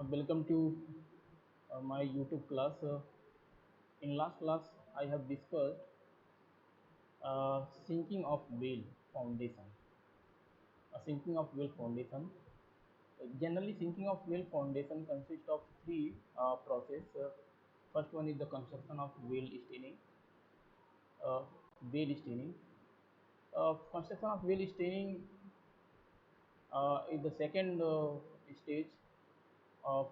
Welcome to my YouTube class. In last class, I have discussed sinking of wheel foundation. Sinking of wheel foundation. Generally, sinking of wheel foundation consists of three process. First one is the construction of wheel steining. Uh, wheel steining. Construction of wheel steining is the second stage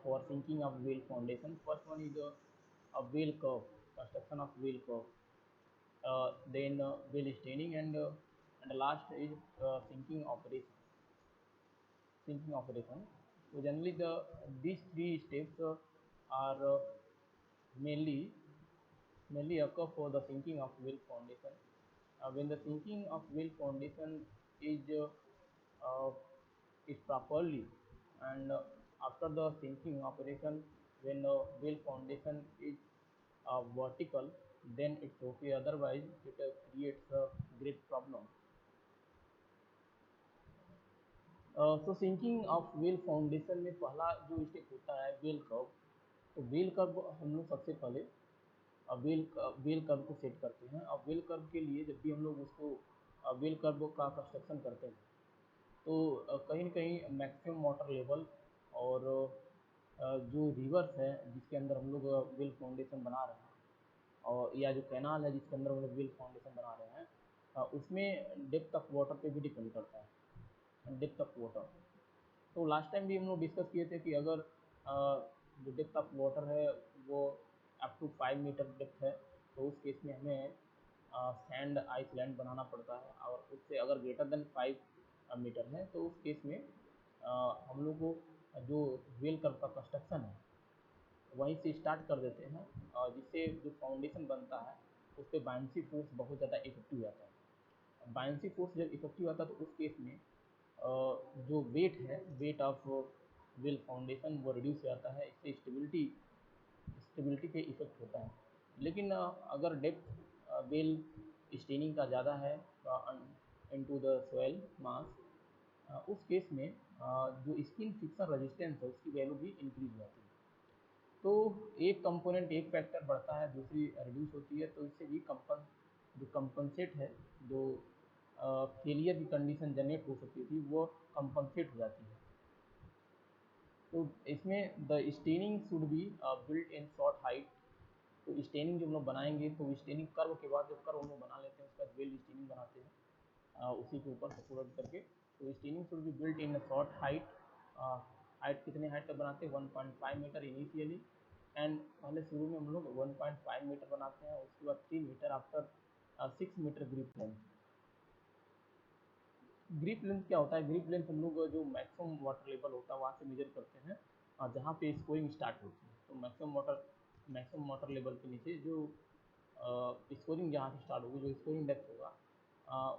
for sinking of wheel foundation. First one is a wheel curve, construction of wheel curve. Then wheel staining and the last is sinking operation. Sinking operation. So generally these three steps are mainly occur for the sinking of wheel foundation. When the sinking of wheel foundation is uh, uh, is properly and after the sinking operation, when the wheel foundation is vertical, then it's okay. Otherwise, it creates a great problem. तो sinking of well foundation में पहला जो step होता है wheel curve. तो wheel curve हम लोग सबसे पहले व्हील कर्व को सेट करते हैं। और व्हील कर्व के लिए जब भी हम लोग उसको व्हील कर्व का कंस्ट्रक्शन करते हैं तो कहीं न कहीं मैक्सिमम वाटर लेवल और जो रिवर्स है जिसके अंदर हम लोग व्हील फाउंडेशन बना रहे हैं और या जो कैनाल है जिसके अंदर हम लोग व्हील फाउंडेशन बना रहे हैं, उसमें डेप्थ ऑफ वाटर पे भी डिपेंड करता है। डेप्थ ऑफ वाटर, तो लास्ट टाइम भी हम लोग डिस्कस किए थे कि अगर जो डेप्थ ऑफ वाटर है वो अप टू 5 मीटर डेप्थ है तो उस केस में हमें सैंड आइसलैंड बनाना पड़ता है। और उससे अगर ग्रेटर देन 5 मीटर है तो उस केस में हम लोग को जो व्हील कर्व का कंस्ट्रक्शन है वहीं से स्टार्ट कर देते हैं, और जिससे जो फाउंडेशन बनता है उस पर बायसी फोर्स बहुत ज़्यादा इफेक्टिव आता है। बायसी फोर्स जब इफेक्टिव आता है तो उस केस में जो वेट है, वेट ऑफ व्हील फाउंडेशन वो रिड्यूस हो जाता है। इससे स्टेबिलिटी पे इफेक्ट होता है। लेकिन अगर डेप्थ व्हील स्टेनिंग का ज़्यादा है इनटू द सॉइल मास, उस केस में जो स्किन फिक्शन रेजिस्टेंस है उसकी वैल्यू भी इंक्रीज हो जाती है। तो एक कंपोनेंट, एक फैक्टर बढ़ता है, दूसरी रिड्यूस होती है, तो इससे भी जो कंपनसेट है, जो फेलियर की कंडीशन जनरेट हो सकती थी वो कंपनसेट हो जाती है। तो इसमें the staining should be built in short height. तो स्टेनिंग जो हम लोग बनाएंगे तो स्टेनिंग कर्व के बाद जब कर्व हम लोग बना लेते हैं उसके बाद वेल स्टेनिंग बनाते हैं उसी के ऊपर सपोर्ट करके। तो staining should be built in short height. Height कितने हाइट तक बनाते हैं? 1.5 मीटर इनिशियली, एंड पहले शुरू में हम लोग 1.5 मीटर बनाते हैं, उसके बाद 3 meter, after 6 meter grip length. Grip length क्या होता है? ग्रिप लेंथ हम लोग जो मैक्सिमम वाटर लेवल होता है वहाँ से मेजर करते हैं जहाँ पे स्कोरिंग स्टार्ट होती है। तो मैक्सिमम वाटर लेवल के नीचे जो स्कोरिंग जहाँ से स्टार्ट होगी, जो स्कोरिंग डेप्थ होगा,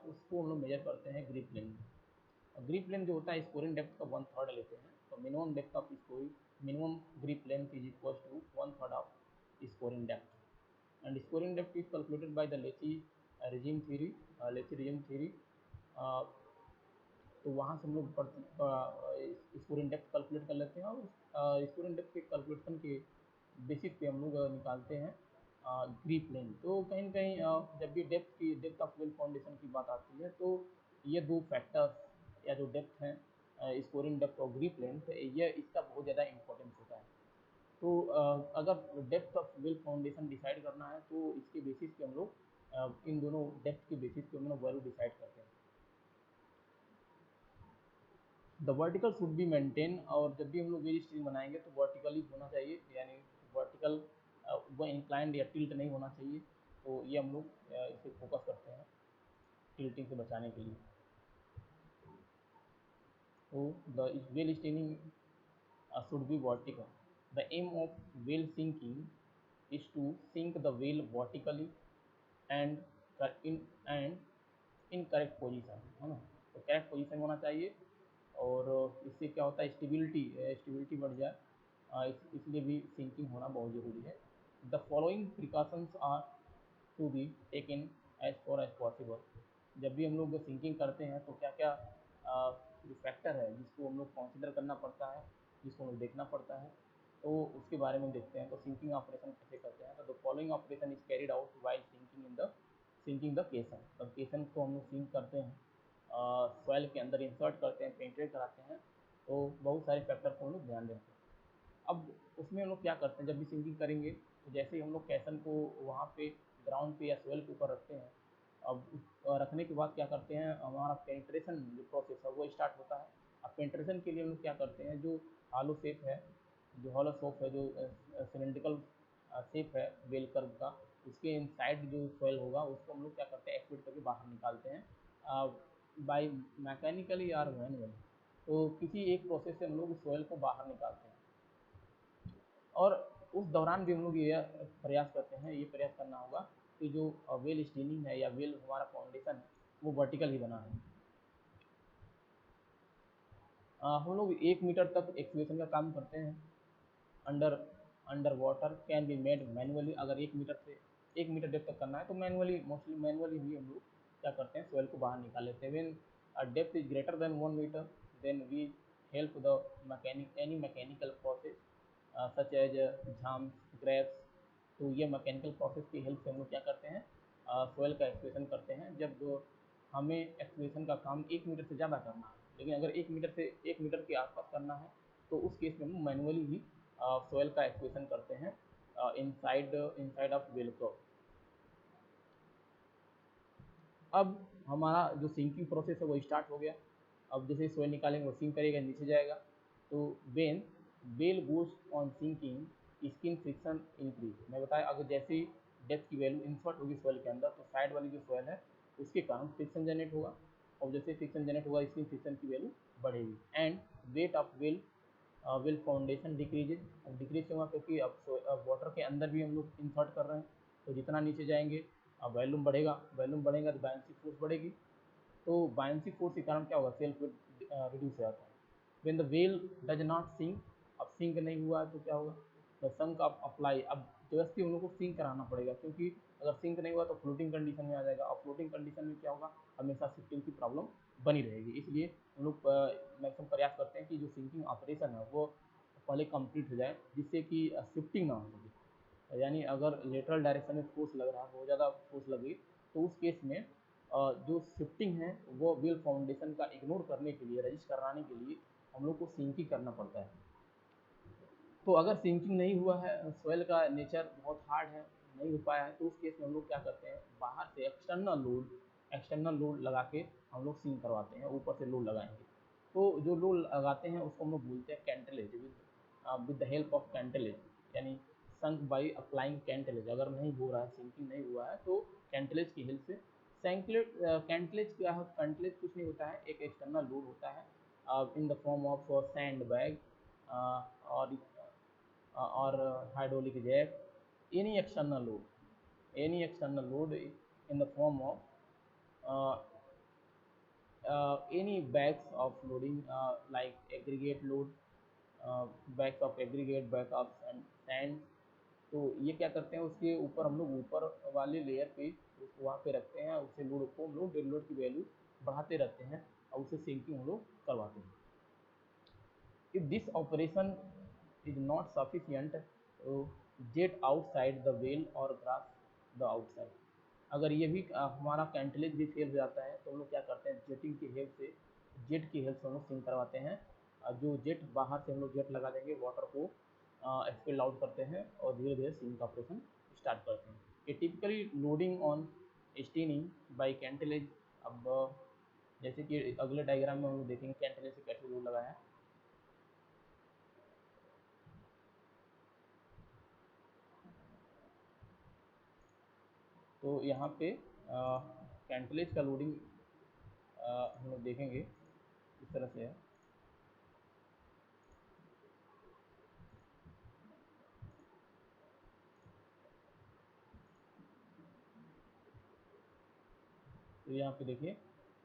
उसको हम लोग मेजर करते हैं ग्रिप लेंथ। ग्रिप लेंथ जो होता है स्कोरिंग डेप्थ का 1/3 लेते हैं। तो minimum depth of scouring, minimum grip length is equal to 1/3 of scouring depth. And scouring depth is calculated by the Lacey regime theory. Lacey regime theory, तो वहाँ से हम लोग स्कोरिंग डेप्थ कैलकुलेट कर लेते हैं, और स्कोरिंग डेप्थ के कैलकुलेशन के बेसिस पे हम लोग निकालते हैं ग्रिप लेंथ। तो कहीं ना कहीं जब भी डेप्थ ऑफ वेल फाउंडेशन की बात आती है तो ये दो फैक्टर्स या जो डेप्थ है, स्कोरिंग डेप्थ और ग्रिप लेंथ, ये इसका बहुत ज़्यादा इंपॉर्टेंस होता है। तो अगर depth of well foundation decide करना है तो इसके बेसिस पे हम लोग इन दोनों डेप्थ के बेसिस पे हम लोग वैल्यू डिसाइड करते हैं। The vertical should be maintain, और जब भी हम लोग वेज स्टील बनाएंगे तो वर्टिकली होना चाहिए, यानी वर्टिकल वो इंक्लाइंड या टिल्ट नहीं होना चाहिए। तो ये हम लोग इसे फोकस करते हैं टिल्टिंग से बचाने के लिए। तो the well stealing should be vertical. The aim of whale sinking is to sink the whale vertically and in correct position, है ना? तो करेक्ट पोजीशन होना चाहिए, और इससे क्या होता है, स्टेबिलिटी बढ़ जाए, इसलिए भी सिंकिंग होना बहुत ज़रूरी है। The following precautions are to be taken as far as possible. जब भी हम लोग सिंकिंग करते हैं तो क्या क्या जो फैक्टर है जिसको हम लोग कंसिडर करना पड़ता है जिसको हमें देखना पड़ता है। तो उसके बारे में देखते हैं। तो सिंकिंग ऑपरेशन कैसे करते हैं। तो the following operation is carried out while sinking the caisson. तब केसन को हम लोग सिंक करते हैं, सॉइल के अंदर इंसर्ट करते हैं, पेंट्रेट कराते हैं। तो बहुत सारे फैक्टर को हम लोग ध्यान देते हैं। अब उसमें हम लोग क्या करते हैं, जब भी सिंकिंग करेंगे तो जैसे ही हम लोग कैसन को वहाँ पे ग्राउंड पे या सोइल के ऊपर रखते हैं, अब रखने के बाद क्या करते हैं, हमारा पेंट्रेशन जो प्रोसेस है वो स्टार्ट होता है। अब पेंट्रेशन के लिए हम लोग क्या करते हैं, जो हॉलो शेप है, जो हॉलो शेप है, जो सिलेंड्रिकल शेप है बेल कर्व का, उसके इनसाइड जो सॉइल होगा उसको हम लोग क्या करते हैं, एक्सपेड करके बाहर निकालते हैं बाई मैकेनिकली और मैनुअली। तो किसी एक प्रोसेस से हम लोग उस सॉइल को बाहर निकालते हैं। और उस दौरान भी हम लोग ये प्रयास करते हैं, ये प्रयास करना होगा कि जो वेल स्टीनिंग है या वेल हमारा फाउंडेशन है वो वर्टिकल ही बना है। हम लोग 1 मीटर तक एक्सकेवेशन का काम करते हैं। Under under water can be made manually. अगर 1 मीटर से 1 मीटर डेप्थ तक करना है तो मैनुअली, मोस्टली मैनुअली ही हम लोग क्या करते हैं, सोइल को बाहर निकाल लेते हैं। When depth is greater than 1 meter, then we help the any mechanical process such as झाम ग्रेप्स। तो ये मैकेनिकल प्रोसेस की हेल्प से हम लोग क्या करते हैं, सोइल का एक्सकेवेशन करते हैं। जब हमें एक्सकेवेशन का काम 1 मीटर से ज़्यादा करना है, लेकिन अगर 1 मीटर के आसपास करना है तो उस केस में हम मैनुअली ही सोइल का एक्सकेवेशन करते हैं इनसाइड ऑफ वेल को। अब हमारा जो सिंकिंग प्रोसेस है वो स्टार्ट हो गया। अब जैसे सोइल निकालेंगे वो सिंक करेगा, नीचे जाएगा। तो when well goes on sinking skin friction increase. मैं बताया, अगर जैसे ही डेप्थ की वैल्यू इंसर्ट होगी सोइल के अंदर तो साइड वाली जो सोइल है उसके कारण फ्रिक्शन जनरेट होगा, और जैसे फ्रिक्शन जनरेट होगा स्किन फ्रिक्शन की वैल्यू बढ़ेगी। And weight of well foundation decreases. अब डिक्रीज क्यों हुआ, क्योंकि अब वाटर के अंदर भी हम लोग इंसर्ट कर रहे हैं। तो जितना नीचे जाएंगे अब वॉल्यूम बढ़ेगा, वॉल्यूम बढ़ेगा तो बायन्सी फोर्स बढ़ेगी। तो बायन्सी फोर्स के कारण क्या होगा, सेल्फ वेट रिड्यूस हो जाता है। When the well does not sink, अब सिंक नहीं हुआ है तो क्या होगा, द संक ऑफ अप्लाई। अब जबरदस्ती हम लोग को सिंक कराना पड़ेगा, क्योंकि अगर सिंक नहीं हुआ तो फ्लोटिंग कंडीशन में आ जाएगा, और फ्लोटिंग कंडीशन में क्या होगा, हमेशा शिफ्टिंग की प्रॉब्लम बनी रहेगी। इसलिए हम लोग मैक्सिमम प्रयास करते हैं कि जो सिंकिंग ऑपरेशन है वो पहले कंप्लीट हो जाए, जिससे कि शिफ्टिंग ना हो सके। यानी अगर लेटरल डायरेक्शन में फोर्स लग रहा है, बहुत ज़्यादा फोर्स लगी, तो उस केस में जो शिफ्टिंग है वो व्हील फाउंडेशन का इग्नोर करने के लिए, रजिस्ट कराने के लिए हम लोग को सिंकिंग करना पड़ता है। तो अगर सिंकिंग नहीं हुआ है, सॉइल का नेचर बहुत हार्ड है, नहीं हो पाया है, तो उस केस में हम लोग क्या करते हैं, बाहर से एक्सटर्नल लोड लगा के हम लोग सिंक करवाते हैं। ऊपर से लोड लगाएंगे तो जो लोड लगाते हैं उसको हम लोग बोलते हैं कैंटिलेज, विद द हेल्प ऑफ कैंटिलेज, यानी संक बाई अप्लाइंग कैंटिलेज। अगर नहीं हो रहा है, सिंकिंग नहीं हुआ है, तो कैंटिलेज की हेल्प से कैंटिलेज क्या है, कैंटिलेज कुछ नहीं होता है, एक एक्सटर्नल लोड होता है in the form of sand bag और hydraulic jack, any external load in the form of uh, any bags of loading like aggregate load, bags of aggregate, bag of sand। तो ये क्या करते हैं, उसके ऊपर हम लोग ऊपर वाले लेयर पे उसको वहाँ पे रखते हैं, उससे लोड को हम लोग डेड लोड की वैल्यू बढ़ाते रहते हैं और उससे सिंकिंग हम लोग करवाते हैं। If this operation is not sufficient, jet outside the well or grass the outside। अगर ये भी हमारा कैंटिलेज भी फेल हो जाता है तो हम लोग क्या करते हैं, जेट की हेल्प से हम लोग सिंक करवाते हैं। जो जेट बाहर से हम लोग जेट लगा देंगे, वाटर को एक्सपेल आउट करते हैं और धीरे धीरे सिंक ऑपरेशन स्टार्ट करते हैं। ये टिपिकली लोडिंग ऑन स्टीनिंग बाई कैंटिलेज। अब जैसे कि अगले डायग्राम में हम लोग देखेंगे कैंटिलेज से कैसे लोड लगाया है। तो यहाँ पे कैंटिलेज का लोडिंग हम लोग देखेंगे इस तरह से है। तो यहाँ पे देखिए,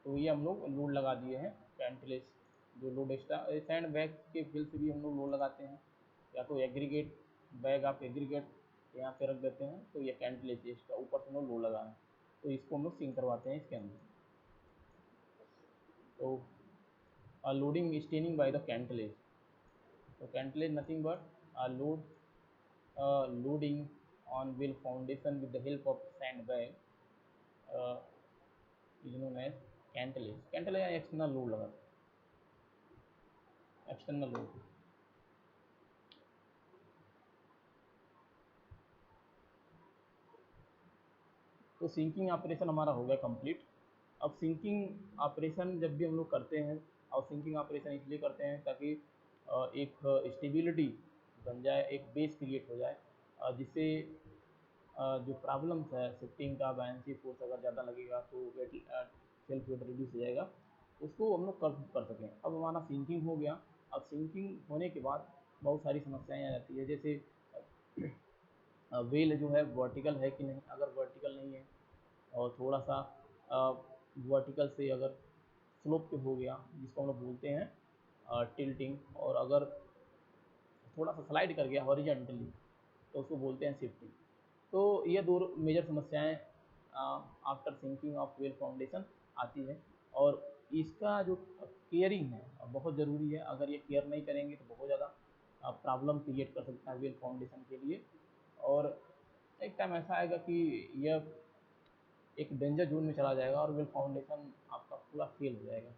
तो ये हम लोग लोड लगा दिए हैं कैंटिलेज, जो लोड एक्स्ट्रा सैंड बैग के फिल से भी हम लोग लोड लगाते हैं, या तो एग्रीगेट बैग आप एग्रीगेट यहाँ पे रख देते हैं, तो ये कैंटिलेज एक्स्ट्रा ऊपर से हम लोग लोड लगा रहे हैं, तो इसको हम लोग सिंक करवाते हैं इसके अंदर। तो loading steining by the kentledge. So cantilever is nothing but a loading on wheel foundation with the help of sandbag uh, is known as cantilever. Cantilever external load लगा, एक्सटर्नल लोड। तो sinking operation हमारा हो गया complete. अब sinking operation जब भी हम लोग करते हैं, और सिंकिंग ऑपरेशन इसलिए करते हैं ताकि एक स्टेबिलिटी बन जाए, एक बेस क्रिएट हो जाए, जिससे जो प्रॉब्लम्स है शिफ्टिंग का, बायनेंसी फोर्स अगर ज़्यादा लगेगा तो वेट, सेल्फ वेट रिड्यूस हो जाएगा, उसको हम लोग कर सकें। अब हमारा सिंकिंग हो गया। अब सिंकिंग होने के बाद बहुत सारी समस्याएं आ जाती है, जैसे वेल जो है वर्टिकल है कि नहीं। अगर वर्टिकल नहीं है और थोड़ा सा वर्टिकल से अगर स्लोप पे हो गया, जिसको हम लोग बोलते हैं टिल्टिंग, और अगर थोड़ा सा स्लाइड कर गया हॉरिजॉन्टली तो उसको बोलते हैं शिफ्टिंग। तो ये दो मेजर समस्याएं after sinking of well foundation आती है, और इसका जो केयरिंग है बहुत ज़रूरी है। अगर ये केयर नहीं करेंगे तो बहुत ज़्यादा प्रॉब्लम क्रिएट कर सकता है वेल फाउंडेशन के लिए, और एक टाइम ऐसा आएगा कि यह एक डेंजर जोन में चला जाएगा और वेल फाउंडेशन आपका पूरा फेल हो जाएगा।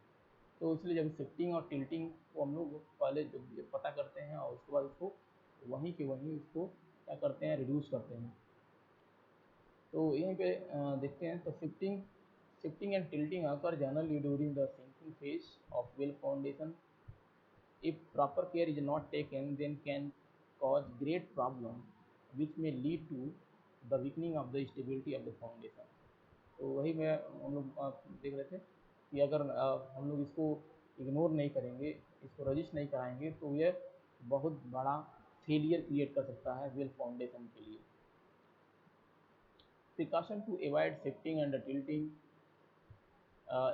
तो इसलिए जब शिफ्टिंग और टिल्टिंग को हम लोग पहले जब पता करते हैं और उसके बाद उसको वहीं के वहीं उसको क्या करते हैं, रिड्यूस करते हैं। तो यहीं पे देखते हैं। तो shifting and tilting occur generally during the sinking phase of well foundation. If proper care is not taken, then can cause great problem, which may lead to the weakening of the stability of the foundation. तो वही मैं हम लोग देख रहे थे कि अगर हम लोग इसको इग्नोर नहीं करेंगे, इसको रजिस्ट नहीं कराएंगे, तो यह बहुत बड़ा फेलियर क्रिएट कर सकता है वेल फाउंडेशन के लिए। Precaution to avoid shifting and tilting,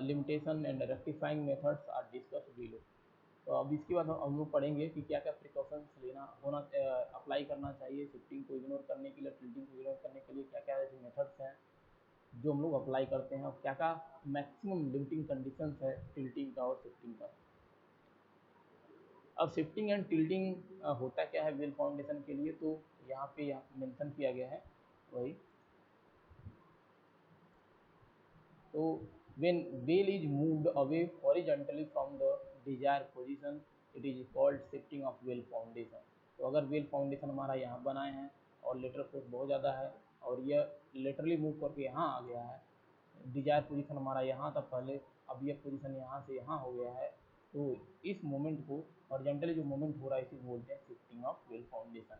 limitation and rectifying methods are discussed below. तो अब इसके बाद हम लोग पढ़ेंगे कि क्या क्या प्रिकॉशंस अप्लाई करना चाहिए शिफ्टिंग को इग्नोर करने के लिए, टिल्टिंग को इग्नोर करने के लिए क्या क्या ऐसे मेथड्स हैं जो हम लोग अप्लाई करते हैं, और क्या क्या मैक्सिमम लिमिटिंग कंडीशंस है टिल्टिंग का और शिफ्टिंग का। अब शिफ्टिंग एंड टिल्टिंग होता क्या है वेल फाउंडेशन के लिए, तो यहाँ पे मेंशन किया गया है वही। तो when wheel is moved away horizontally from the desired position, it is called shifting of wheel foundation। तो अगर wheel foundation हमारा यहाँ बनाए हैं और लेटरल फोर्स बहुत ज़्यादा है और यह लेटरली मूव करके यहाँ आ गया है, डिजायर पोजीशन हमारा यहाँ था पहले, अब यह पोजीशन यहाँ से यहाँ हो गया है, तो इस मोमेंट को हॉरिजॉन्टली जो मोमेंट हो रहा है इसी को बोलते हैं शिफ्टिंग ऑफ व्हील फाउंडेशन।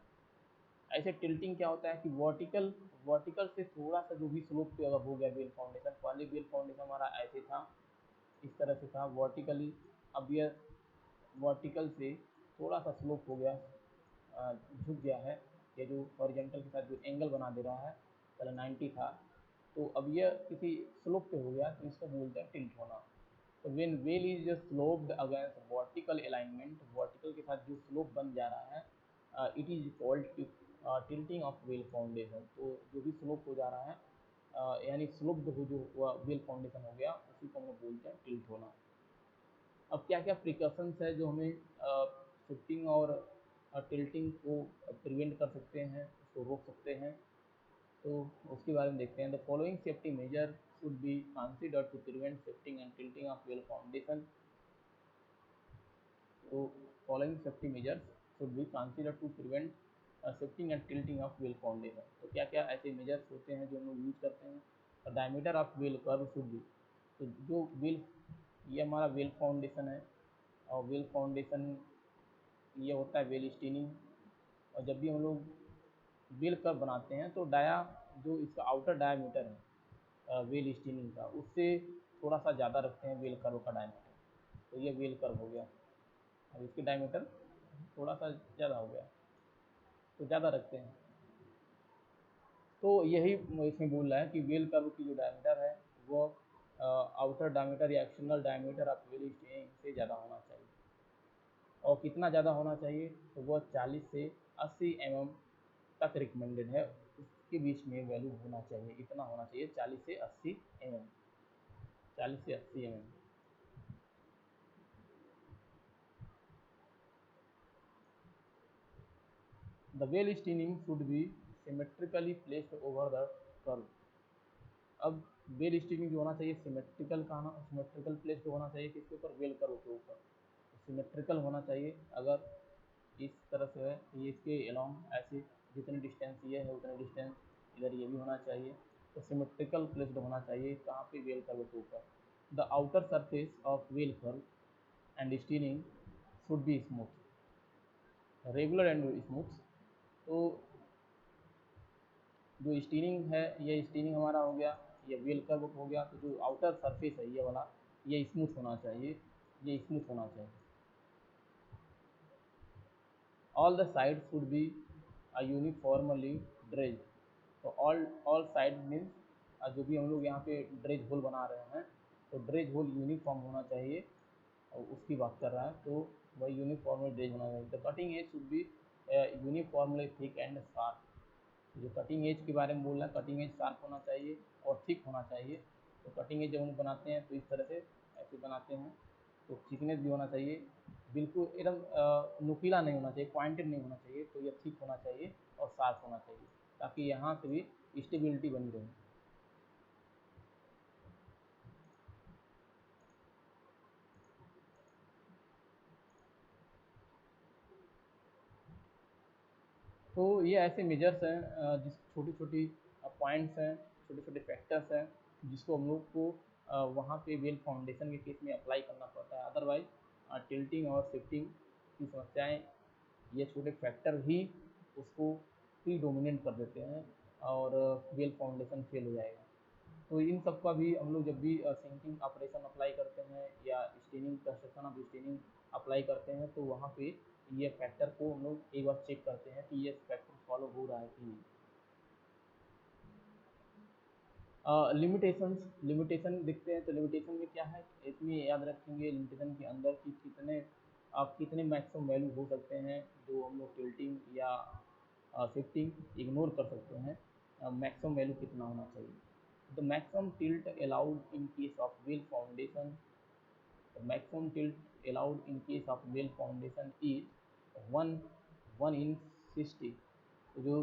ऐसे टिल्टिंग क्या होता है कि वर्टिकल से थोड़ा सा जो भी स्लोप पे अगर हो गया व्हील फाउंडेशन, पहले व्हील फाउंडेशन हमारा ऐसे था, इस तरह से था वर्टिकली, अब यह वर्टिकल से थोड़ा सा स्लोप हो गया, झुक गया है, ये जो हॉरिजॉन्टल के साथ जो एंगल बना दे रहा है, पहले 90 था, तो अब यह किसी स्लोप पे हो गया, तो इसको बोलते हैं टिल्ट होना। तो when wheel is sloped against vertical alignment, vertical के साथ जो स्लोप बन जा रहा है, it is called tilting of well foundation. तो जो भी स्लोप हो जा रहा है, यानी स्लोप्ड हो जो व्हील फाउंडेशन हो गया, उसी को हम लोग बोलते हैं टिल्ट होना। अब क्या क्या प्रिकॉशंस है जो हमें शिफ्टिंग और टिल्टिंग को प्रिवेंट कर सकते हैं, उसको रोक सकते हैं, तो उसके बारे में देखते हैं। The following safety measure should be considered to prevent shifting and tilting of well foundation. तो following safety measures should be considered to prevent shifting and tilting of well foundation. तो क्या क्या ऐसे मेजर्स होते हैं जो हम लोग यूज करते हैं। Diameter of wheel curve should be, तो जो व्हील, ये हमारा व्हील फाउंडेशन है, और व्हील फाउंडेशन ये होता है व्हील स्टीनिंग, और जब भी हम लोग व्हील कर्व बनाते हैं तो जो इसका आउटर डायमीटर है व्हील स्टीनिंग का, उससे थोड़ा सा ज़्यादा रखते हैं व्हील कर्व का डायमीटर। तो ये व्हील कर्व हो गया, अब इसके डायमीटर थोड़ा सा ज़्यादा हो गया तो ज़्यादा रखते हैं। तो यही इसमें बोल रहा है कि व्हील कर्व की जो डायमीटर है वो आउटर डायमीटर या एक्सटर्नल डायमीटर ऑफ व्हील स्टीनिंग से ज़्यादा होना चाहिए। और कितना ज़्यादा होना चाहिए, तो वो 40 से 80 mm तक रिकमेंडेड है, उसके बीच में वैल्यू होना चाहिए, इतना होना चाहिए 40 से 80 mm, 40 से 80 mm। The well steining should be symmetrically placed over the curb. अब वेल स्टीनिंग जो होना चाहिए सिमेट्रिकल का सिमेट्रिकल प्लेस्ड होना चाहिए किसके ऊपर, वेल कर्व के ऊपर। सिमेट्रिकल होना चाहिए, अगर इस तरह से है ये इसके अलोंग ऐसे जितनी डिस्टेंस ये है उतनी डिस्टेंस इधर ये भी होना चाहिए, तो सिमेट्रिकल प्लेस्ड होना चाहिए कहाँ पे, वेल कर्व के ऊपर। The outer surface of well curb and steining should be smooth, regular and smooth. तो जो स्टीनिंग है ये स्टीनिंग हमारा हो गया, ये वेल कर्व हो गया, तो जो आउटर सरफेस है ये वाला ये स्मूथ होना चाहिए, ये स्मूथ होना चाहिए। All the side should be uniformly dredge. तो ऑल साइड मीन्स जो भी हम लोग यहाँ पे ड्रेज होल बना रहे हैं तो ड्रेज होल यूनिफॉर्म होना चाहिए, और उसकी बात कर रहा है तो वही यूनिफॉर्मली ड्रेज होना चाहिए। The cutting age should be uniformly thick and sharp. जो कटिंग एज के बारे में बोल रहा है, कटिंग एज शार्प होना चाहिए और थिक होना चाहिए। तो कटिंग एज जब हम बनाते हैं तो इस तरह से ऐसे बनाते हैं, तो थिकनेस भी होना चाहिए, बिल्कुल एकदम नुकीला नहीं होना चाहिए, पॉइंटेड नहीं होना चाहिए, तो ये थिक होना चाहिए और शार्प होना चाहिए ताकि यहाँ से भी स्टेबिलिटी बनी रहे। तो ये ऐसे मेजर्स हैं जिस छोटी छोटी पॉइंट्स हैं, छोटे छोटे फैक्टर्स हैं जिसको हम लोग को वहाँ पे वेल फाउंडेशन के केस में अप्लाई करना पड़ता है। अदरवाइज टिल्टिंग और शिफ्टिंग की समस्याएं, ये छोटे फैक्टर ही उसको प्री डोमिनेंट कर देते हैं और वेल फाउंडेशन फेल हो जाएगा। तो इन सब का भी हम लोग जब भी सिंकिंग ऑपरेशन अप्लाई करते हैं या staining construction of staining apply करते हैं तो वहाँ पे ये फैक्टर को हम लोग एक बार चेक करते हैं कि ये फैक्टर फॉलो हो रहा है कि नहीं। लिमिटेशन दिखते हैं, तो लिमिटेशन में क्या है इसमें याद रखेंगे लिमिटेशन के अंदर कि कितने मैक्सिमम वैल्यू हो सकते हैं जो हम लोग टिल्टिंग या शिफ्टिंग इग्नोर कर सकते हैं, मैक्सिमम वैल्यू कितना होना चाहिए। The maximum tilt allowed in case of well foundation, the maximum tilt allowed in case of well foundation is 1/1 in 60। तो जो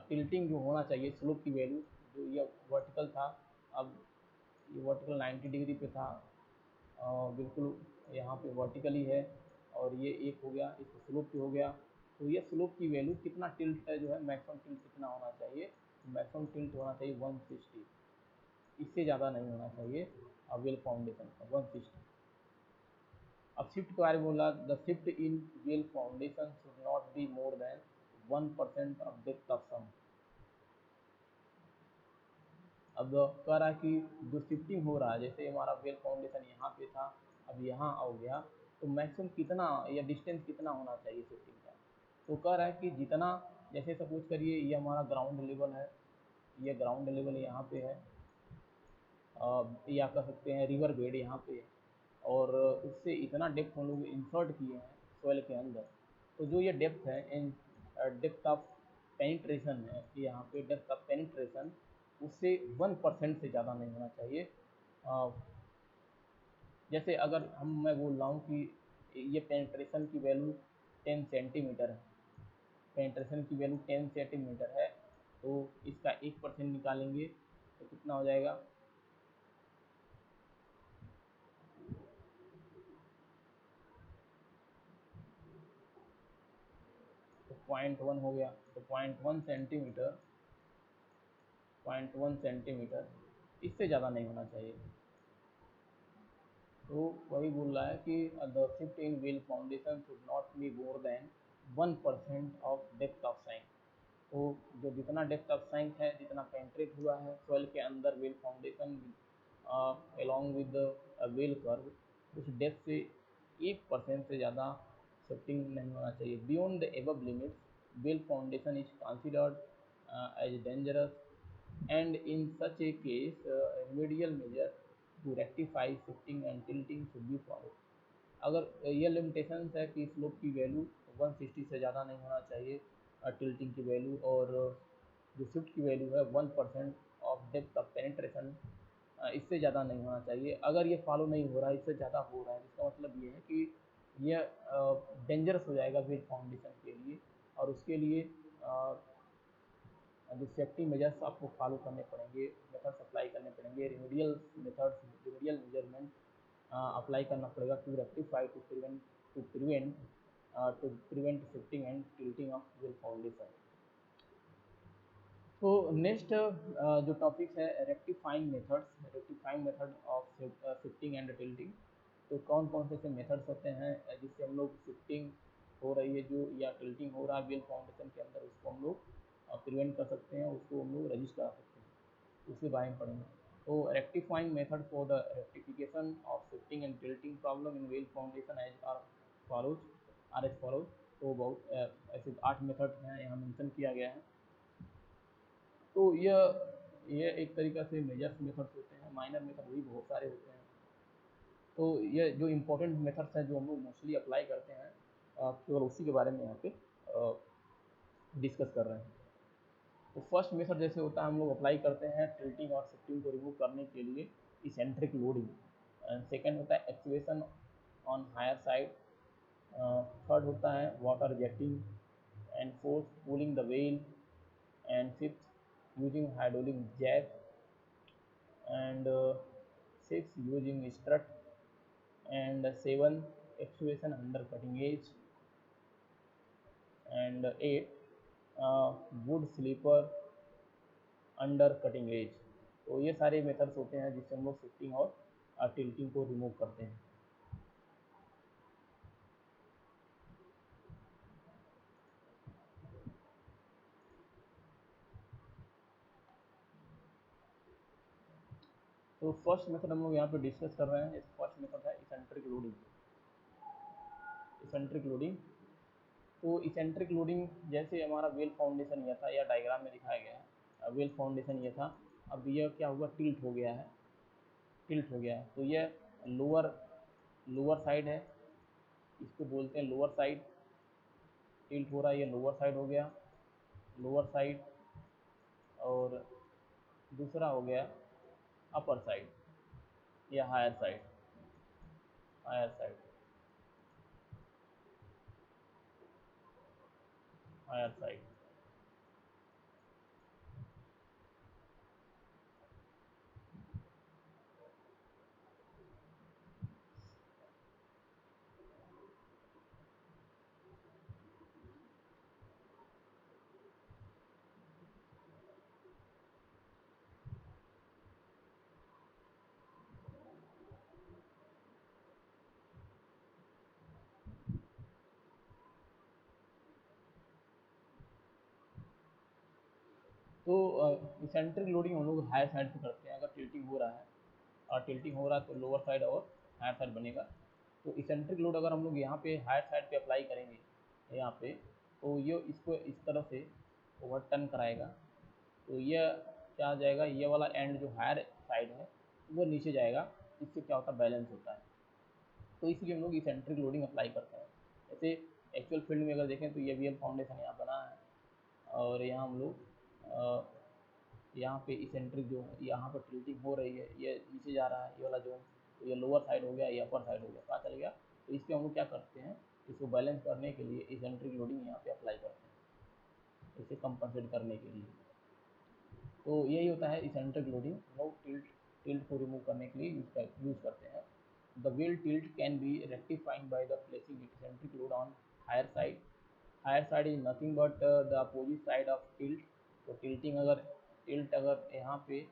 टिल्टिंग जो होना चाहिए स्लोप की वैल्यू, जो ये वर्टिकल था, अब ये वर्टिकल 90 डिग्री पे था, बिल्कुल यहाँ पे वर्टिकली है, और ये एक हो गया, इस स्लोप पे हो गया, तो ये स्लोप की वैल्यू कितना टिल्ट है जो है मैक्सिमम टिल्ट कितना होना चाहिए, मैक्सिमम टिल्ट होना चाहिए 160, इससे ज़्यादा नहीं होना चाहिए वेल फाउंडेशन का 160। अब शिफ्ट के बारे में बोला, the shift in well foundation should not be more than 1% of depth of sum. अब कह रहा है कि जो शिफ्टिंग हो रहा है, जैसे हमारा वेल फाउंडेशन यहाँ पे था अब यहाँ आ गया, तो मैक्सिमम कितना या डिस्टेंस कितना होना चाहिए शिफ्टिंग का। तो कह रहा है कि जितना, जैसे सपोज करिए ये हमारा ग्राउंड लेवल है, ये ग्राउंड लेवल यहाँ पे है, या कह सकते हैं रिवर बेड यहाँ पे, और उससे इतना डेप्थ हम लोग इंसर्ट किए हैं सोयल के अंदर, तो जो ये डेप्थ है इन डेप्थ ऑफ पेनिट्रेशन है, कि यहाँ पे डेप्थ ऑफ पेनिट्रेशन उससे 1% से ज़्यादा नहीं होना चाहिए। अ, जैसे अगर मैं बोल रहा हूँ कि ये पेनिट्रेशन की वैल्यू 10 सेंटीमीटर है, पेनिट्रेशन की वैल्यू 10 सेंटीमीटर है, तो इसका 1% निकालेंगे तो कितना हो जाएगा, तो 0.1 हो गया, तो 0.1 सेंटीमीटर, 0.1 सेंटीमीटर, इससे ज़्यादा नहीं होना चाहिए। तो वही बोल रहा है कि the shift in well foundation should not be more than 1% of depth of sink. तो जो जितना डेप्थ ऑफ साइंक है, जितना पेंट्रेट हुआ है सॉइल के अंदर well foundation along with the well curve, उस डेप्थ से 1% से ज़्यादा शिफ्टिंग नहीं होना चाहिए। Beyond the above limits well foundation is considered as dangerous, and in such a case remedial measure to rectify shifting and tilting should be followed। अगर ये लिमिटेशंस है कि स्लोप की वैल्यू 160 से ज़्यादा नहीं होना चाहिए, टिल्टिंग की वैल्यू, और जो शिफ्ट की वैल्यू है 1% ऑफ डेप्थ ऑफ पेनिट्रेशन, इससे ज़्यादा नहीं होना चाहिए। अगर ये फॉलो नहीं हो रहा है, इससे ज़्यादा हो रहा है, इसका मतलब ये है कि ये डेंजरस हो जाएगा वेल फाउंडेशन के लिए, और उसके लिए जो सेफ्टी मेजर्स आपको फॉलो करने पड़ेंगे, मेथड्स अप्लाई करने पड़ेंगे, रिमेडियल मेजरमेंट अप्लाई करना पड़ेगा to rectify to prevent shifting and tilting of well foundation. तो नेक्स्ट जो टॉपिक है rectifying method of shifting and tilting. तो कौन कौन से ऐसे मेथड्स होते हैं जिससे हम लोग शिफ्टिंग हो रही है जो या टिल्टिंग हो रहा है व्हील फाउंडेशन के अंदर, उसको हम लोग प्रिवेंट कर सकते हैं, उसको हम लोग रजिस्ट करा सकते हैं, उसके बारे में पढ़ेंगे। तो rectifying method for the rectification of shifting and tilting problem in well foundation follows as follows. तो बहुत ऐसे 8 मेथड हैं यहाँ मेंशन किया गया है। तो ये एक तरीका से मेजर्स मेथड्स होते हैं, माइनर मेथड भी बहुत सारे होते हैं। तो ये जो इम्पोर्टेंट मेथड्स हैं जो हम लोग मोस्टली अप्लाई करते हैं, केवल उसी के बारे में यहाँ पे डिस्कस कर रहे हैं। तो फर्स्ट मेथड जैसे होता है हम लोग अप्लाई करते हैं टिल्टिंग और शिफ्टिंग को रिमूव करने के लिए इसेंट्रिक लोडिंग। सेकेंड होता है actuation on higher side. Third होता है water jetting and fourth pulling the well. And fifth using hydraulic jack. And six using strut. and 7 actuation under cutting edge, and 8 wood sleeper under cutting edge। तो ये सारे methods होते हैं जिससे हम लोग शिफ्टिंग और टिल्टिंग को रिमूव करते हैं। तो फर्स्ट मेथड हम लोग यहाँ पे डिस्कस कर रहे हैं। फर्स्ट मेथड है इसेंट्रिक लोडिंग। इसेंट्रिक लोडिंग, तो इसेंट्रिक लोडिंग जैसे हमारा व्हील फाउंडेशन ये था या डायग्राम में दिखाया गया है, व्हील फाउंडेशन ये था, अब यह क्या हुआ, टिल्ट हो गया है। टिल्ट हो गया है तो यह लोअर लोअर साइड है, इसको बोलते हैं लोअर साइड। टिल्ट हो रहा है, ये लोअर साइड हो गया, लोअर साइड। और दूसरा हो गया अपर साइड या higher side. Higher side, higher side. तो इसेंट्रिक लोडिंग हम लोग हायर साइड पे करते हैं अगर टिल्टिंग हो रहा है, और टिल्टिंग हो रहा है तो लोअर साइड और हायर साइड बनेगा। तो इसेंट्रिक लोड अगर हम लोग यहाँ पे हायर साइड पे अप्लाई करेंगे यहाँ पे, तो ये इसको इस तरह से ओवरटर्न कराएगा। तो ये क्या आ जाएगा, ये वाला एंड जो हायर साइड है वो नीचे जाएगा, इससे क्या होता है, बैलेंस होता है। तो इसलिए हम लोग इसेंट्रिक लोडिंग अप्लाई करते हैं। जैसे एक्चुअल फील्ड में अगर देखें तो ये वी फाउंडेशन यहाँ बना है, और यहाँ हम लोग यहाँ पे इसेंट्रिक जो है यहाँ पर टिल्टिंग हो रही है, ये नीचे जा रहा है ये वाला जोन, तो ये लोअर साइड हो गया, ये अपर साइड हो गया, कहाँ चल गया। तो इस पर हम लोग क्या करते हैं, इसको बैलेंस करने के लिए इसेंट्रिक लोडिंग यहाँ पे अप्लाई करते हैं, इसे कंपनसेट करने के लिए। तो यही होता है इसेंट्रिक लोडिंग, हम लोग टिल्ट को रिमूव करने के लिए यूज़ करते हैं। The well tilt can be rectifying by the placing eccentric load on higher side. Higher side is nothing but the opposite side of tilt. तो टिल्ट अगर यहाँ पे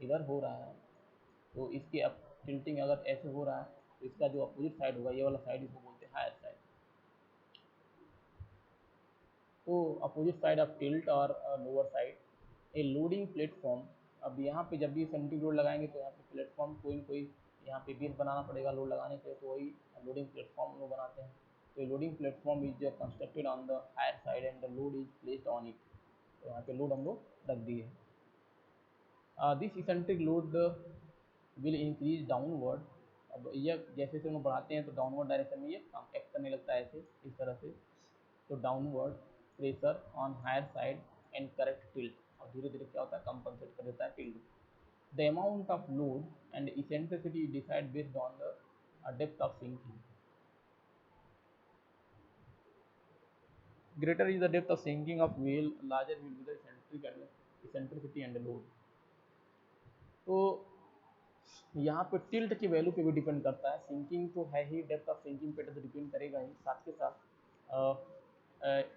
इधर हो रहा है, तो इसके अब टिल्टिंग अगर ऐसे हो रहा है, तो इसका जो अपोजिट साइड होगा, ये वाला साइड, इसको बोलते हैं हायर साइड। तो अपोजिट साइड ऑफ टिल्ट और लोअर साइड ए लोडिंग प्लेटफॉर्म। अब यहाँ पे जब भी सेंट्रिक लोड लगाएंगे तो यहाँ पे प्लेटफॉर्म कोई न कोई यहाँ पे बेस बनाना पड़ेगा लोड लगाने के लिए, तो वही लोडिंग प्लेटफॉर्म लोग बनाते हैं। तो loading platform is constructed on the higher side and the load is placed on it. तो यहाँ पे लोड हम लोग रख दिए। This eccentric load will increase downward. अब ये जैसे जैसे हम बढ़ाते हैं तो डाउनवर्ड डायरेक्शन में ये एक्ट करने लगता है, ऐसे इस तरह से। तो downward pressure on higher side and correct tilt, और धीरे धीरे क्या होता है, कंपनसेट कर देता है tilt. The amount of load and eccentricity decide based on the depth of sinking. Greater is the depth of sinking of whale, larger will be the eccentricity and load. तो यहाँ पे टिल्ट की value पे भी depend करता है। Sinking तो है ही, डेप्थ ऑफ सिंकिंग पे तो डिपेंड करेगा ही, साथ के साथ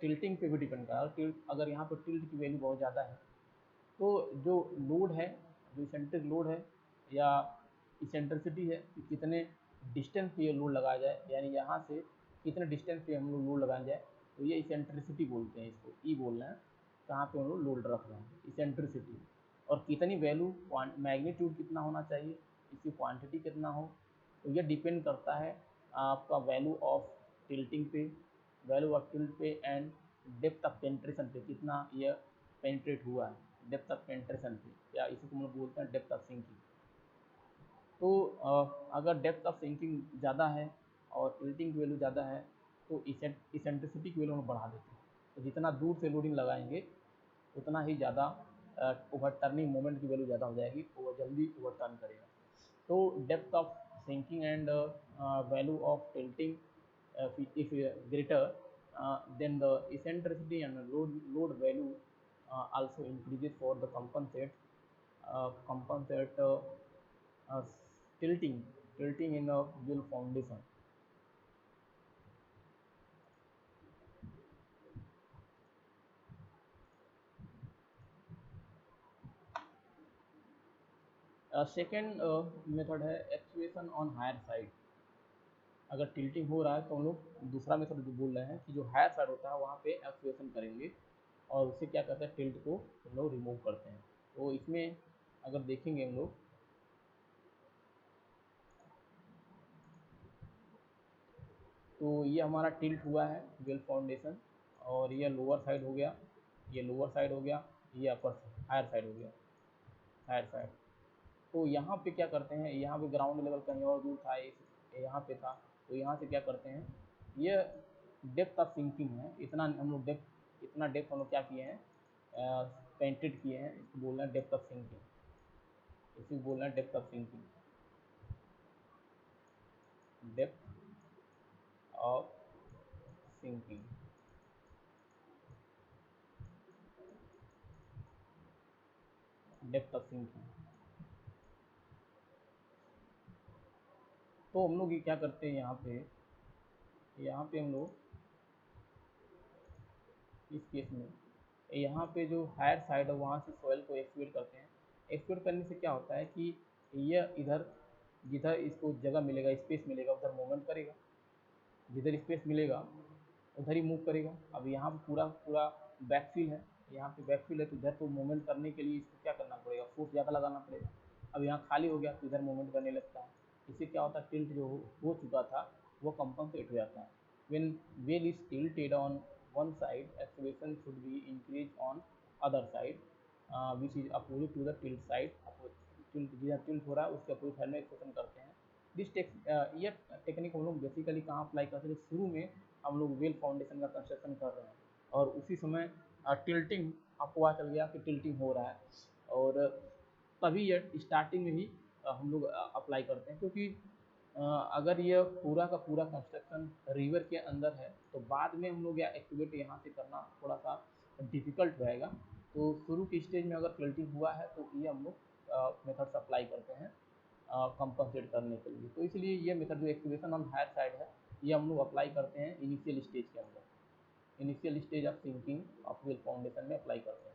टिल्टिंग पे भी डिपेंड करेगा। टिल्ट अगर यहाँ पर टिल्ट की वैल्यू बहुत ज़्यादा है तो जो लोड है, जो इसेंट्रिक लोड है या इसेंट्रिसिटी है कि कितने डिस्टेंस पे ये लोड लगाया जाए, यानी यहाँ से कितने डिस्टेंस पे हम लोग लोड लगाया जाए, तो ये इसेंट्रिसिटी बोलते हैं, इसको ई बोलना है, कहाँ पे हम लोग लोड रख रहे हैं, इसेंट्रिसिटी। और कितनी वैल्यू, मैग्नीट्यूड कितना होना चाहिए, इसकी क्वांटिटी कितना हो, तो ये डिपेंड करता है आपका वैल्यू ऑफ टिल्टिंग पे, वैल्यू ऑफ टिल्ट पे, एंड डेप्थ ऑफ पेंट्रेशन पे, कितना यह पेंट्रेट हुआ है, डेप्थ ऑफ पेंट्रेशन पे, या इसी को हम लोग बोलते हैं डेप्थ ऑफ सिंकिंग। तो अगर डेप्थ ऑफ सिंकिंग ज़्यादा है और टिल्टिंग की वैल्यू ज़्यादा है तो इसेंट्रिसिटी की वैल्यू हम बढ़ा देते हैं। तो जितना दूर से लोडिंग लगाएंगे उतना ही ज़्यादा ओवर टर्निंग मोमेंट की वैल्यू ज़्यादा हो जाएगी, वो जल्दी ओवर टर्न करेगा। तो depth of sinking and value of tilting if greater, then the eccentricity and load value also increases for the compensate uh, tilting in a wheel foundation. Second method है actuation on higher side. अगर tilting हो रहा है तो हम लोग दूसरा method जो बोल रहे हैं कि जो हायर साइड होता है वहाँ पे एक्चुएशन करेंगे और उससे क्या करते हैं, टिल्ट को हम लोग रिमूव करते हैं। तो इसमें अगर देखेंगे हम लोग, तो ये हमारा टिल्ट हुआ है वेल फाउंडेशन, और ये लोअर साइड हो गया, ये लोअर साइड हो गया, ये अपर हायर साइड हो गया, हायर साइड। तो यहाँ पे क्या करते हैं, यहाँ पे ग्राउंड लेवल कहीं और दूर था, यहाँ पे था, तो यहाँ से क्या करते हैं, ये डेप्थ ऑफ सिंकिंग है, इतना हम लोग डेप्थ, इतना डेप्थ हम लोग क्या किए हैं, पेंटेड किए हैं, इसको बोलना है डेप्थ ऑफ सिंकिंग, इसी को बोलना है depth of sinking, depth of sinking. Depth of sinking. तो हम लोग ये क्या करते हैं, यहाँ पे हम लोग इस केस में यहाँ पे जो हायर साइड है वहाँ से सॉइल को एक्सक्यूट करते हैं। एक्सक्यूट करने से क्या होता है कि यह इधर, जिधर इसको जगह मिलेगा, स्पेस मिलेगा, उधर मूवमेंट करेगा, जिधर स्पेस मिलेगा उधर ही मूव करेगा। अब यहाँ पे पूरा पूरा बैकफिल है, यहाँ पे बैकफिल है, तो इधर तो मूवमेंट करने के लिए इसको क्या करना पड़ेगा, फोर्स ज़्यादा लगाना पड़ेगा। अब यहाँ खाली हो गया तो इधर मूवमेंट करने लगता है, इससे क्या होता है, टिल्ट जो हो चुका था वो कंपनसेट हो जाता है। when wheel is tilted on one side, acceleration should be increased on other side, which is opposite to the tilt side। tilt जिधर टिल्ट हो रहा है उसके अपोजिट साइड में एक्सेशन करते हैं। ये टेक्निक हम लोग बेसिकली कहाँ अप्लाई करते हैं, शुरू में हम लोग वेल फाउंडेशन का कंस्ट्रक्शन कर रहे हैं और उसी समय टिल्टिंग, आपको पता चल गया कि टिल्टिंग हो रहा है, और तभी ये स्टार्टिंग में ही हम लोग अप्लाई करते हैं, क्योंकि अगर ये पूरा का पूरा कंस्ट्रक्शन रिवर के अंदर है तो बाद में हम लोग या एक्टिवेट यहाँ से करना थोड़ा सा डिफ़िकल्ट रहेगा। तो शुरू की स्टेज में अगर टिल्टिंग हुआ है तो ये हम लोग मेथड्स अप्लाई करते हैं कंपनसेट करने के लिए। तो इसलिए ये मेथड जो एक्टिवेशन ऑन हायर साइड है ये हम लोग अप्लाई करते हैं इनिशियल स्टेज के अंदर, initial stage of sinking of well foundation में अप्लाई करते हैं।